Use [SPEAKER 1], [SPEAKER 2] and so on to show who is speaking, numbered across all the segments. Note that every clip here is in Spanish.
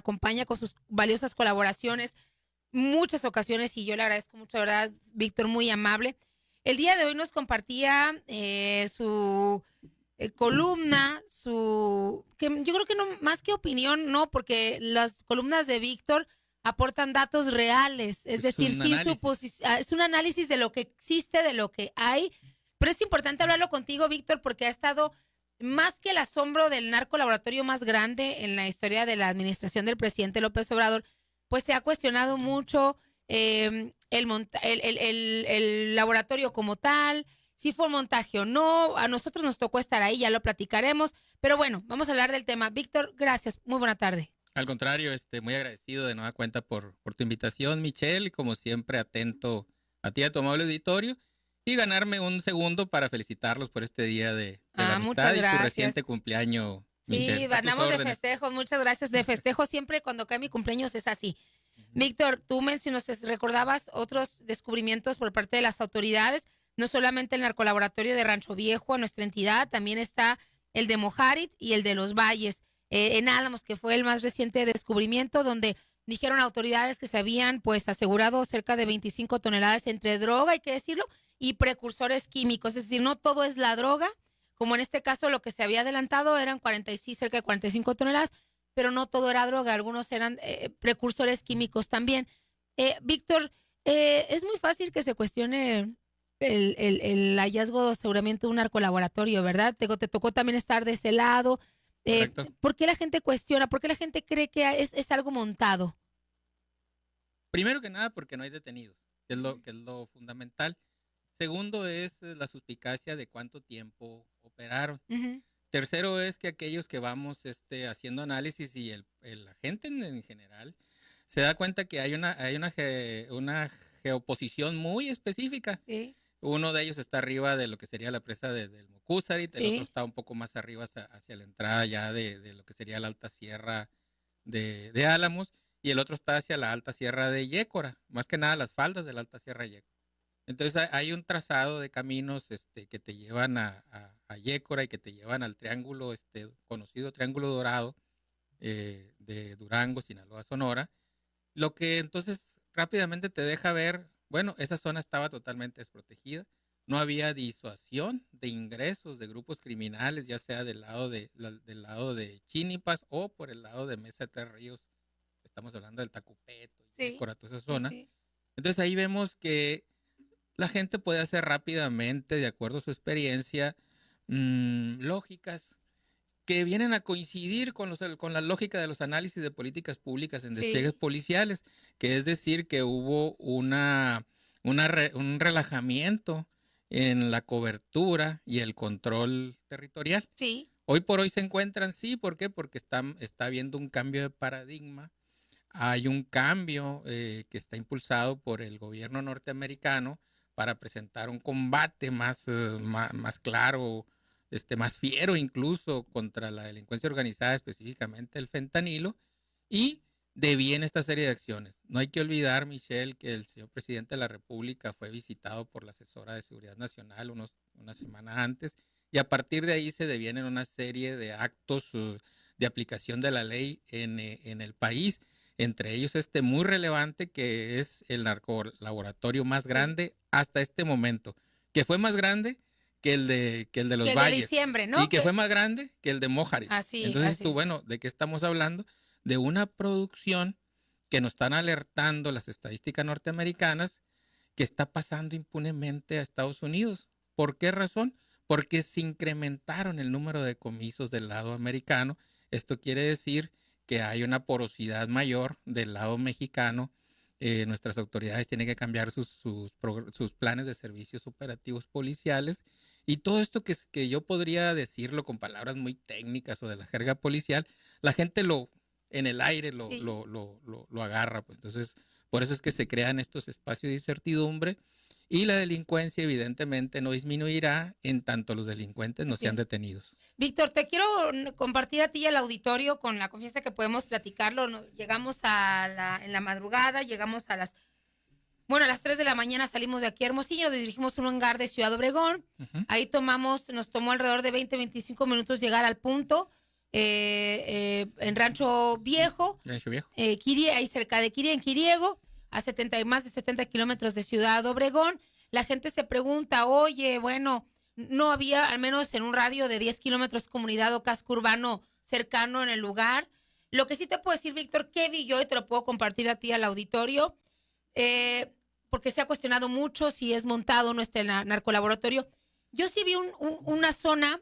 [SPEAKER 1] acompaña con sus valiosas colaboraciones, muchas ocasiones, y yo le agradezco mucho, de verdad, Víctor, muy amable. El día de hoy nos compartía su columna, que yo creo que no, más que opinión, no, porque las columnas de Víctor aportan datos reales, es decir,
[SPEAKER 2] un
[SPEAKER 1] sí,
[SPEAKER 2] análisis.
[SPEAKER 1] es un análisis de lo que existe, de lo que hay, pero es importante hablarlo contigo, Víctor, porque ha estado más que el asombro del narcolaboratorio más grande en la historia de la administración del presidente López Obrador, pues se ha cuestionado mucho el laboratorio como tal, si fue un montaje o no. A nosotros nos tocó estar ahí, ya lo platicaremos, pero bueno, vamos a hablar del tema. Víctor, gracias, muy buena tarde.
[SPEAKER 2] Al contrario, muy agradecido de nueva cuenta por tu invitación, Michelle, y como siempre atento a ti, a tu amable auditorio, y ganarme un segundo para felicitarlos por este día de la
[SPEAKER 1] Muchas
[SPEAKER 2] amistad y tu reciente
[SPEAKER 1] gracias.
[SPEAKER 2] cumpleaños,
[SPEAKER 1] Sí,
[SPEAKER 2] Michelle. A tus
[SPEAKER 1] andamos de
[SPEAKER 2] órdenes.
[SPEAKER 1] festejo, muchas gracias. De festejo siempre cuando cae mi cumpleaños es así.
[SPEAKER 2] Ujú.
[SPEAKER 1] Víctor, tú recordabas otros descubrimientos por parte de las autoridades, no solamente el narcolaboratorio de Rancho Viejo, nuestra entidad, también está el de Mojarit y el de Los Valles, en Álamos, que fue el más reciente descubrimiento, donde dijeron autoridades que se habían pues asegurado cerca de 25 toneladas entre droga, hay que decirlo, y precursores químicos, es decir, no todo es la droga, como en este caso lo que se había adelantado eran 46, cerca de 45 toneladas, pero no todo era droga, algunos eran precursores químicos también. Víctor, es muy fácil que se cuestione el hallazgo seguramente de un narcolaboratorio, ¿verdad? Te tocó también estar de ese lado.
[SPEAKER 2] Correcto.
[SPEAKER 1] ¿Por qué la gente cuestiona? ¿Por qué la gente cree que es algo montado?
[SPEAKER 2] Primero que nada, porque no hay detenidos, que es lo fundamental. Segundo es la suspicacia de cuánto tiempo operaron.
[SPEAKER 1] Ujú.
[SPEAKER 2] Tercero es que aquellos que vamos haciendo análisis y la gente en general se da cuenta que una geoposición muy específica.
[SPEAKER 1] Sí,
[SPEAKER 2] Uno de ellos está arriba de lo que sería la presa del Mocúzarit, el otro
[SPEAKER 1] sí,
[SPEAKER 2] está un poco más arriba hacia la entrada ya de lo que sería la alta sierra de Álamos, y el otro está hacia la alta sierra de Yécora, más que nada las faldas de la alta sierra de Yécora. Entonces hay un trazado de caminos que te llevan a Yécora y que te llevan al triángulo, conocido Triángulo Dorado, de Durango, Sinaloa, Sonora, lo que entonces rápidamente te deja ver, bueno, esa zona estaba totalmente desprotegida, no había disuasión de ingresos de grupos criminales, ya sea del lado de Chinipas o por el lado de Mesa de Tres Ríos, estamos hablando del Tacupeto,
[SPEAKER 1] sí,
[SPEAKER 2] Yécora, toda esa
[SPEAKER 1] sí,
[SPEAKER 2] zona.
[SPEAKER 1] sí.
[SPEAKER 2] Entonces ahí vemos que la gente puede hacer rápidamente, de acuerdo a su experiencia, lógicas que vienen a coincidir con la lógica de los análisis de políticas públicas en despliegues
[SPEAKER 1] Sí,
[SPEAKER 2] policiales, que es decir, que hubo un relajamiento en la cobertura y el control territorial.
[SPEAKER 1] sí,
[SPEAKER 2] Hoy por hoy se encuentran, sí, ¿por qué? Porque está habiendo un cambio de paradigma, hay un cambio que está impulsado por el gobierno norteamericano para presentar un combate más claro, más fiero incluso contra la delincuencia organizada, específicamente el fentanilo, y deviene esta serie de acciones. No hay que olvidar, Michelle, que el señor presidente de la República fue visitado por la asesora de Seguridad Nacional una semana antes, y a partir de ahí se devienen una serie de actos de aplicación de la ley en el país, entre ellos muy relevante, que es el narcolaboratorio más
[SPEAKER 1] sí.
[SPEAKER 2] grande hasta este momento, que fue más grande que el de
[SPEAKER 1] Que
[SPEAKER 2] los
[SPEAKER 1] el de
[SPEAKER 2] Valles
[SPEAKER 1] diciembre,
[SPEAKER 2] y
[SPEAKER 1] ¿no?
[SPEAKER 2] que fue más grande que el de Mojarit.
[SPEAKER 1] Así,
[SPEAKER 2] Entonces
[SPEAKER 1] así
[SPEAKER 2] tú,
[SPEAKER 1] es.
[SPEAKER 2] bueno, ¿de qué estamos hablando? De una producción que nos están alertando las estadísticas norteamericanas que está pasando impunemente a Estados Unidos. ¿Por qué razón? Porque se incrementaron el número de decomisos del lado americano. Esto quiere decir que hay una porosidad mayor del lado mexicano. Nuestras autoridades tienen que cambiar sus planes de servicios operativos policiales, y todo esto que yo podría decirlo con palabras muy técnicas o de la jerga policial, la gente en el aire
[SPEAKER 1] Sí.
[SPEAKER 2] lo agarra. Pues. Entonces, por eso es que se crean estos espacios de incertidumbre, y la delincuencia evidentemente no disminuirá en tanto los delincuentes no
[SPEAKER 1] Así
[SPEAKER 2] sean
[SPEAKER 1] es.
[SPEAKER 2] detenidos.
[SPEAKER 1] Víctor, te quiero compartir a ti y al auditorio con la confianza que podemos platicarlo. Llegamos en la madrugada, llegamos a las 3 de la mañana salimos de aquí a Hermosillo, nos dirigimos a un hangar de Ciudad Obregón.
[SPEAKER 2] Uh -huh.
[SPEAKER 1] Ahí nos tomó alrededor de 20, 25 minutos llegar al punto. en Rancho Viejo,
[SPEAKER 2] Rancho Viejo.
[SPEAKER 1] ahí cerca de Kirie, en Kiriego, a más de 70 kilómetros de Ciudad Obregón. La gente se pregunta, oye, bueno, no había al menos en un radio de 10 kilómetros comunidad o casco urbano cercano en el lugar. Lo que sí te puedo decir, Víctor, que vi yo y te lo puedo compartir a ti al auditorio, porque se ha cuestionado mucho si es montado o no este narcolaboratorio. Yo sí vi una zona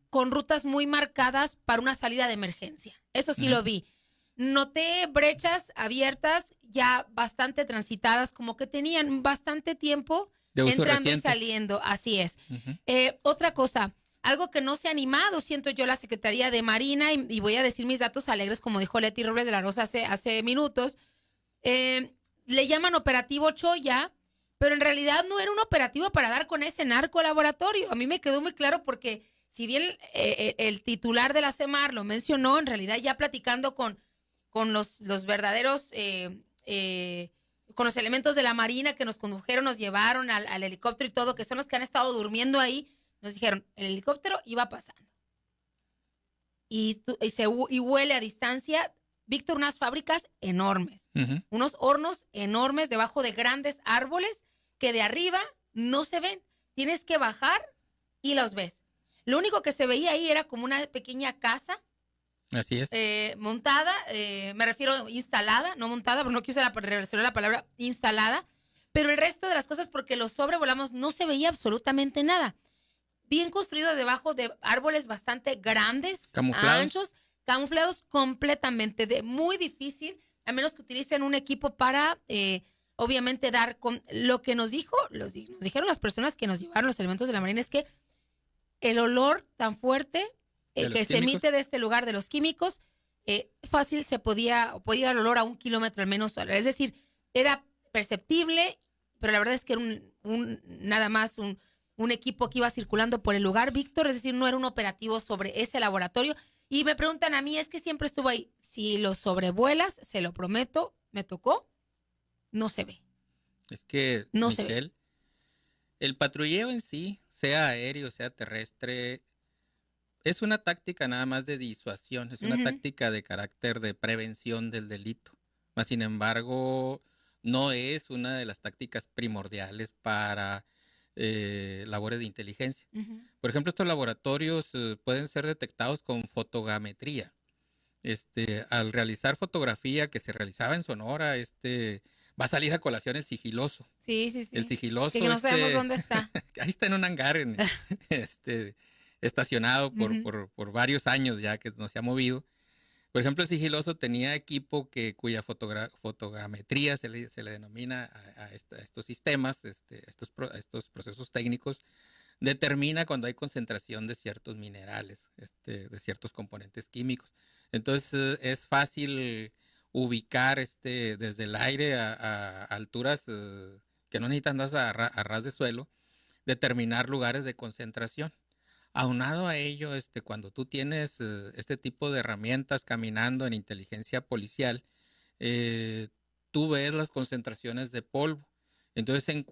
[SPEAKER 1] con rutas muy marcadas para una salida de emergencia. Eso sí lo vi. Noté brechas abiertas ya bastante transitadas, como que tenían bastante tiempo
[SPEAKER 2] de uso
[SPEAKER 1] entrando
[SPEAKER 2] reciente.
[SPEAKER 1] y saliendo. Así es. Otra cosa, algo que no se ha animado, siento yo, la Secretaría de Marina, y voy a decir mis datos alegres, como dijo Leti Robles de la Rosa hace minutos, le llaman operativo Choya, pero en realidad no era un operativo para dar con ese narcolaboratorio. A mí me quedó muy claro porque si bien el titular de la CEMAR lo mencionó, en realidad ya platicando con los verdaderos, con los elementos de la Marina que nos condujeron, nos llevaron al helicóptero y todo, que son los que han estado durmiendo ahí, nos dijeron, el helicóptero iba pasando. Y huele a distancia, Víctor, unas fábricas enormes, unos hornos enormes debajo de grandes árboles que de arriba no se ven. Tienes que bajar y los ves. Lo único que se veía ahí era como una pequeña casa.
[SPEAKER 2] Así es.
[SPEAKER 1] Montada, me refiero instalada, no montada, pero no quiero usar la palabra instalada, pero el resto de las cosas, porque los sobrevolamos, no se veía absolutamente nada. Bien construido debajo de árboles bastante grandes, anchos, camuflados completamente, muy difícil, a menos que utilicen un equipo para, obviamente, dar con lo que nos dijeron las personas que nos llevaron los elementos de la Marina, es que el olor tan fuerte que se emite de este lugar de los químicos, fácil podía ir al olor a 1 kilómetro al menos. Es decir, era perceptible, pero la verdad es que era nada más un equipo que iba circulando por el lugar, Víctor, es decir, no era un operativo sobre ese laboratorio. Y me preguntan a mí, es que siempre estuvo ahí. Si lo sobrevuelas, se lo prometo, me tocó, no se ve.
[SPEAKER 2] Es que,
[SPEAKER 1] no
[SPEAKER 2] Michelle, el patrulleo en sí, sea aéreo, sea terrestre, es una táctica nada más de disuasión, es una táctica de carácter de prevención del delito. Mas, sin embargo, no es una de las tácticas primordiales para labores de inteligencia. Por ejemplo, estos laboratorios pueden ser detectados con fotogrametría. Al realizar fotografía que se realizaba en Sonora, va a salir a colación el sigiloso.
[SPEAKER 1] Sí.
[SPEAKER 2] El sigiloso.
[SPEAKER 1] Que no sabemos dónde está.
[SPEAKER 2] Ahí está en un hangar, estacionado por varios años ya que no se ha movido. Por ejemplo, el sigiloso tenía equipo cuya fotogrametría se le denomina a estos sistemas, estos procesos técnicos, determina cuando hay concentración de ciertos minerales, de ciertos componentes químicos. Entonces es fácil ubicar desde el aire a alturas que no necesitan andar a ras de suelo, determinar lugares de concentración. Aunado a ello, cuando tú tienes este tipo de herramientas caminando en inteligencia policial, tú ves las concentraciones de polvo. Entonces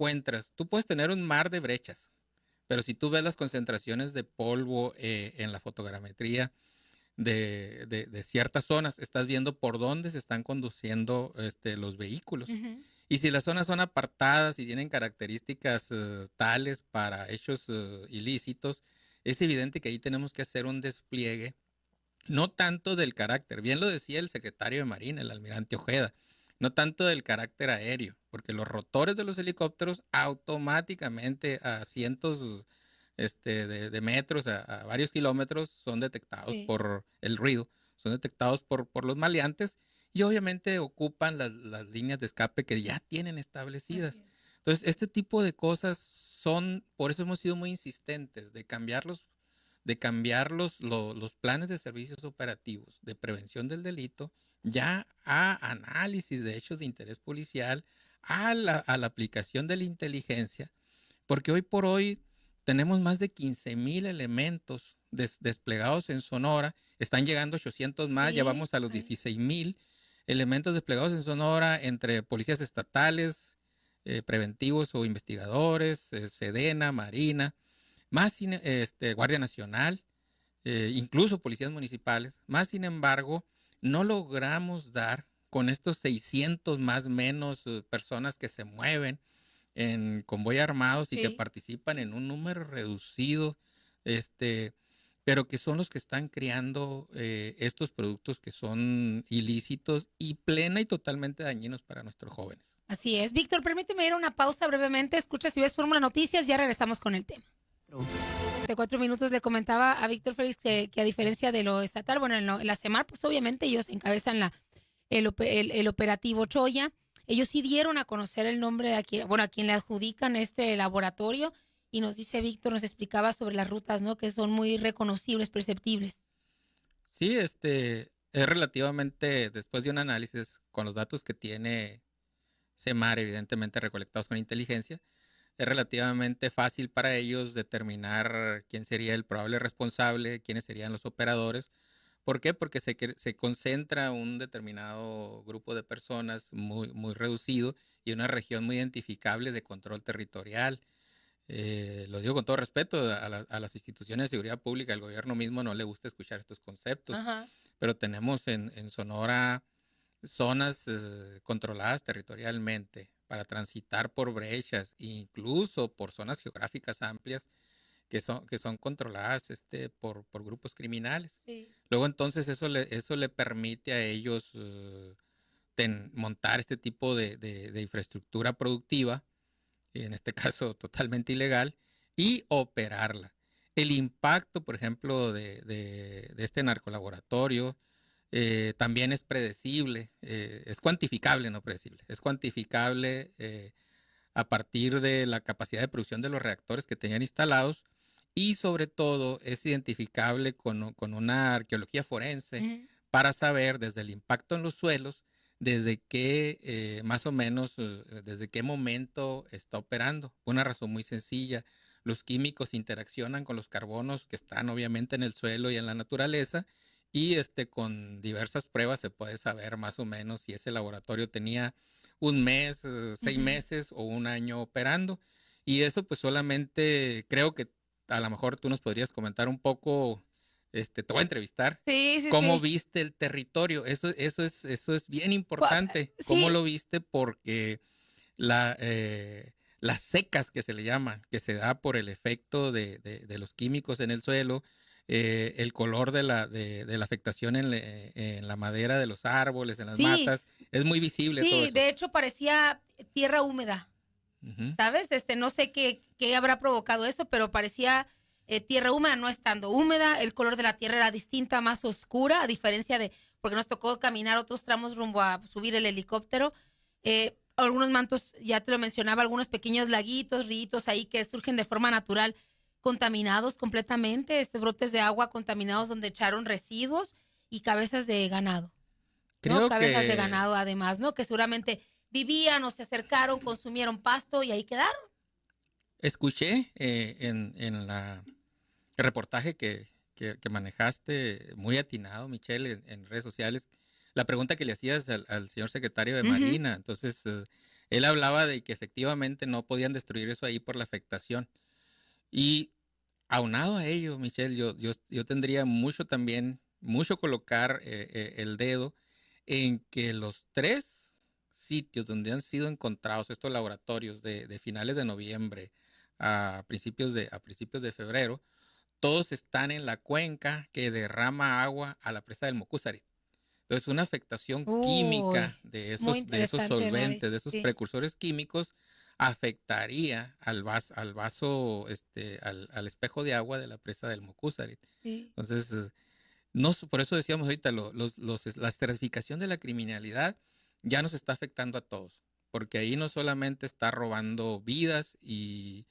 [SPEAKER 2] tú puedes tener un mar de brechas, pero si tú ves las concentraciones de polvo en la fotogrametría de ciertas zonas, estás viendo por dónde se están conduciendo los vehículos. Y si las zonas son apartadas y tienen características tales para hechos ilícitos, es evidente que ahí tenemos que hacer un despliegue, no tanto del carácter, bien lo decía el secretario de Marina, el almirante Ojeda, no tanto del carácter aéreo, porque los rotores de los helicópteros automáticamente a cientos de metros, a varios kilómetros, son detectados por el ruido, son detectados por los maleantes y obviamente ocupan las líneas de escape que ya tienen establecidas. Entonces, este tipo de cosas por eso hemos sido muy insistentes de cambiar los planes de servicios operativos de prevención del delito ya a análisis de hechos de interés policial, a la aplicación de la inteligencia, porque hoy por hoy tenemos más de 15,000 elementos desplegados en Sonora, están llegando 800 más, ya vamos a los 16,000 elementos desplegados en Sonora entre policías estatales, preventivos o investigadores, Sedena, Marina, más Guardia Nacional, incluso policías municipales. Más sin embargo, no logramos dar con estos 600 más menos personas que se mueven en convoy armados y que
[SPEAKER 1] Sí.
[SPEAKER 2] participan en un número reducido, este, pero que son los que están creando estos productos que son ilícitos y plena y totalmente dañinos para nuestros jóvenes.
[SPEAKER 1] Así es. Víctor, permíteme ir a una pausa brevemente. Escucha si ves Fórmula Noticias, ya regresamos con el tema. De 4 minutos le comentaba a Víctor Félix que a diferencia de lo estatal, bueno, en la CEMAR, pues obviamente ellos encabezan el operativo Choya. Ellos sí dieron a conocer el nombre de a quien le adjudican este laboratorio, y nos dice Víctor, nos explicaba sobre las rutas, ¿no? Que son muy reconocibles, perceptibles.
[SPEAKER 2] Sí, es relativamente, después de un análisis con los datos que tiene CEMAR, evidentemente recolectados con inteligencia, es relativamente fácil para ellos determinar quién sería el probable responsable, quiénes serían los operadores. ¿Por qué? Porque se concentra un determinado grupo de personas muy, muy reducido y una región muy identificable de control territorial. Lo digo con todo respeto a las instituciones de seguridad pública, al gobierno mismo no le gusta escuchar estos conceptos,
[SPEAKER 1] Ajá.
[SPEAKER 2] pero tenemos en Sonora zonas controladas territorialmente para transitar por brechas, incluso por zonas geográficas amplias que son controladas por grupos criminales.
[SPEAKER 1] Sí.
[SPEAKER 2] Luego entonces eso le permite a ellos montar este tipo de infraestructura productiva, en este caso totalmente ilegal, y operarla. El impacto, por ejemplo, de este narcolaboratorio también es predecible, es cuantificable, no predecible, es cuantificable a partir de la capacidad de producción de los reactores que tenían instalados y sobre todo es identificable con una arqueología forense
[SPEAKER 1] Ujú.
[SPEAKER 2] para saber desde el impacto en los suelos, desde qué, más o menos, desde qué momento está operando. Una razón muy sencilla, los químicos interaccionan con los carbonos que están obviamente en el suelo y en la naturaleza y con diversas pruebas se puede saber más o menos si ese laboratorio tenía un mes, 6 meses o un año operando. Y eso pues solamente creo que a lo mejor tú nos podrías comentar un poco, te voy a entrevistar,
[SPEAKER 1] Sí, sí,
[SPEAKER 2] cómo
[SPEAKER 1] sí.
[SPEAKER 2] viste el territorio. Eso es bien
[SPEAKER 1] Cua-
[SPEAKER 2] importante. ¿Cómo
[SPEAKER 1] Sí,
[SPEAKER 2] lo viste? Porque la, las secas que se le llama, que se da por el efecto de los químicos en el suelo, el color de la afectación en la madera de los árboles, en las
[SPEAKER 1] sí,
[SPEAKER 2] matas, es muy visible todo
[SPEAKER 1] sí.
[SPEAKER 2] eso.
[SPEAKER 1] De hecho, parecía tierra húmeda.
[SPEAKER 2] Ujú.
[SPEAKER 1] ¿Sabes? No sé qué habrá provocado eso, pero parecía tierra húmeda, no estando húmeda. El color de la tierra era distinta, más oscura, a diferencia porque nos tocó caminar otros tramos rumbo a subir el helicóptero. Algunos mantos, ya te lo mencionaba, algunos pequeños laguitos, ríos ahí que surgen de forma natural, contaminados completamente, brotes de agua contaminados donde echaron residuos y cabezas de ganado. ¿No?
[SPEAKER 2] Creo
[SPEAKER 1] Cabezas de
[SPEAKER 2] que
[SPEAKER 1] ganado además, ¿no? Que seguramente vivían o se acercaron, consumieron pasto y ahí quedaron.
[SPEAKER 2] escuché el reportaje que manejaste, muy atinado, Michelle, en redes sociales, la pregunta que le hacías al señor secretario de
[SPEAKER 1] Ujú.
[SPEAKER 2] Marina. Entonces, él hablaba de que efectivamente no podían destruir eso ahí por la afectación. Y aunado a ello, Michelle, yo tendría mucho también, mucho colocar el dedo en que los 3 sitios donde han sido encontrados estos laboratorios de finales de noviembre a principios de febrero, todos están en la cuenca que derrama agua a la presa del Mocúzari. Entonces, una afectación
[SPEAKER 1] Uy,
[SPEAKER 2] química de
[SPEAKER 1] muy
[SPEAKER 2] esos
[SPEAKER 1] interesante
[SPEAKER 2] solventes, de
[SPEAKER 1] análisis,
[SPEAKER 2] esos
[SPEAKER 1] sí.
[SPEAKER 2] precursores químicos, afectaría al vaso, al espejo de agua de la presa del Mocúzari.
[SPEAKER 1] Sí.
[SPEAKER 2] Entonces, no, por eso decíamos ahorita, la estratificación de la criminalidad ya nos está afectando a todos, porque ahí no solamente está robando vidas y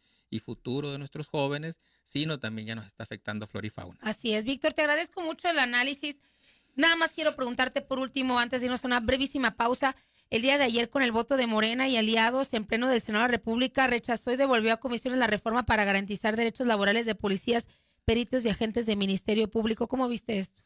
[SPEAKER 2] futuro de nuestros jóvenes, sino también ya nos está afectando flora y fauna.
[SPEAKER 1] Así es, Víctor, te agradezco mucho el análisis. Nada más quiero preguntarte por último, antes de irnos a una brevísima pausa. El día de ayer, con el voto de Morena y aliados en pleno del Senado de la República, rechazó y devolvió a comisiones la reforma para garantizar derechos laborales de policías, peritos y agentes de Ministerio Público. ¿Cómo viste esto?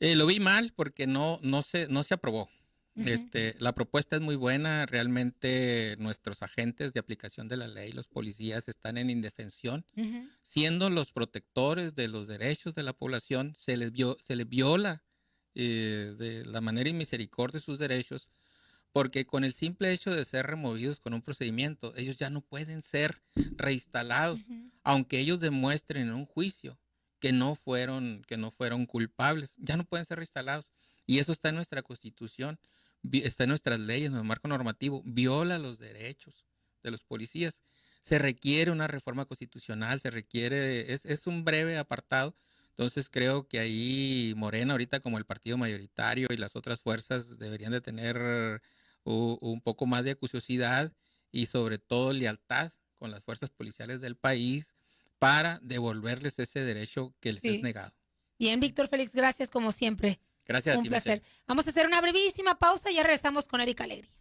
[SPEAKER 2] Lo vi mal porque no se aprobó.
[SPEAKER 1] Ujú,
[SPEAKER 2] La propuesta es muy buena. Realmente nuestros agentes de aplicación de la ley, los policías, están en indefensión,
[SPEAKER 1] ujú,
[SPEAKER 2] siendo los protectores de los derechos de la población. Se les viola de la manera inmisericordia sus derechos, porque con el simple hecho de ser removidos con un procedimiento, ellos ya no pueden ser reinstalados,
[SPEAKER 1] ujú.
[SPEAKER 2] aunque ellos demuestren en un juicio que no fueron culpables, ya no pueden ser reinstalados. Y eso está en nuestra Constitución, está en nuestras leyes, en nuestro marco normativo, viola los derechos de los policías. Se requiere una reforma constitucional, es un breve apartado. Entonces creo que ahí Morena ahorita como el partido mayoritario y las otras fuerzas deberían de tener un poco más de acuciosidad y sobre todo lealtad con las fuerzas policiales del país para devolverles ese derecho que les es
[SPEAKER 1] Sí.
[SPEAKER 2] negado.
[SPEAKER 1] Bien, Víctor Félix, gracias como siempre.
[SPEAKER 2] Gracias a
[SPEAKER 1] Un
[SPEAKER 2] ti,
[SPEAKER 1] placer.
[SPEAKER 2] Michelle.
[SPEAKER 1] Vamos a hacer una brevísima pausa y ya regresamos con Erika Alegría.